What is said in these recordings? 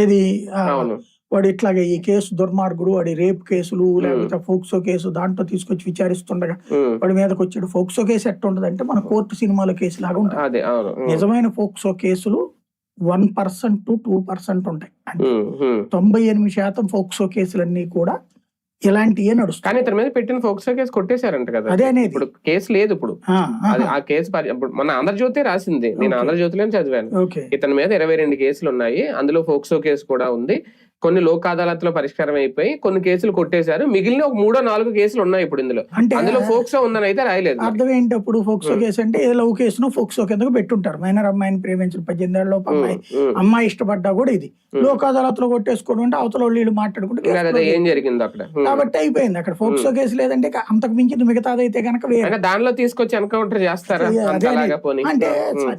ఏది అవును వాడు ఇట్లాగే ఈ కేసు దుర్మార్గుడు, వాడి రేప్ కేసులు లేకపోతే ఫోక్సో కేసు దాంట్లో తీసుకొచ్చి విచారిస్తుండగా వాడి మీదకి వచ్చాడు. ఫోక్సో కేసు ఎట్లా ఉంటది అంటే మన కోర్టు సినిమాలో కేసు లాగా ఉంటుంది. అదే అవును నిజమైన ఫోక్సో కేసులు 1% to 2% ఉంటాయి. అంటే 98% ఫోక్సో కేసులన్నీ కూడా ఇలాంటివే నడుస్తాయి. కానీ ఇతని మీద పెట్టిన ఫోక్సో కేసు కొట్టేశారంట కదా. అదే అనేది ఇప్పుడు కేసు లేదు. ఇప్పుడు ఆ కేసు మన ఆంధ్రజ్యోతి రాసింది, నేను ఆంధ్రజ్యోతిలోనే చదివాను. ఓకే. ఇతని మీద 22 కేసులు ఉన్నాయి, అందులో ఫోక్సో కేసు కూడా ఉంది. కొన్ని లోక్ అదాలత్లో పరిష్కారం అయిపోయి కొన్ని కేసులు కొట్టేశారు, మిగిలిన ఒక 3-4 కేసులు ఉన్నాయి ఇప్పుడు ఇందులో. అంటే అందులో ఫోక్సో ఉందని అయితే రాయలేదు. అర్థం ఏంటి అప్పుడు ఫోక్సో కేసు అంటే ఏ లవ్ కేసును ఫోక్సో కిందకు పెట్టుంటారు. మైనర్ అమ్మాయిని ప్రేమించిన 18 ఏళ్ల లోపు అమ్మాయి ఇష్టపడ్డా కూడా ఇది లోక్ అదాలత్లో కొట్టేసుకోవడం అంటే అవతల వీళ్ళు మాట్లాడుకుంటే ఏం జరిగింది అక్కడ కాబట్టి అయిపోయింది. అక్కడ ఫోక్సో కేసు లేదంటే అంతకు మించింది మిగతాది అయితే కనుక దానిలో తీసుకొచ్చి ఎన్కౌంటర్ చేస్తారా అంటే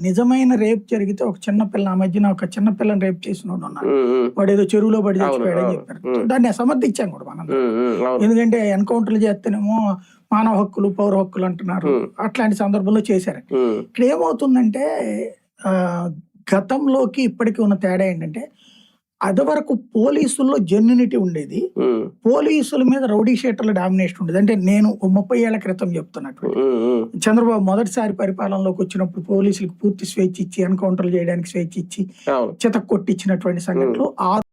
నిజమైన రేప్ జరిగితే ఒక చిన్న పిల్ల ఆ మధ్యన ఒక చిన్న పిల్లని రేప్ చేసిన వాడు ఉన్నారు, వాడు ఏదో చెరువులో పడి చచ్చిపోయాడని చెప్పారు. దాన్ని సమర్థించాం కూడా మనం. ఎందుకంటే ఎన్కౌంటర్లు చేస్తేనేమో మానవ హక్కులు పౌర హక్కులు అంటున్నారు, అట్లాంటి సందర్భంలో చేశారు. ఇక్కడ ఏమవుతుందంటే గతంలోకి ఇప్పటికీ ఉన్న తేడా ఏంటంటే అది వరకు పోలీసుల్లో జెన్యునిటీ ఉండేది, పోలీసుల మీద రౌడీ షీటర్ల డామినేషన్ ఉండేది. అంటే నేను 30 ఏళ్ల క్రితం చెప్తున్నట్టు చంద్రబాబు మొదటిసారి పరిపాలనలోకి వచ్చినప్పుడు పోలీసులకు పూర్తి స్వేచ్ఛ ఇచ్చి ఎన్కౌంటర్లు చేయడానికి స్వేచ్ఛ ఇచ్చి చితక్ కొట్టించినటువంటి సంఘటనలు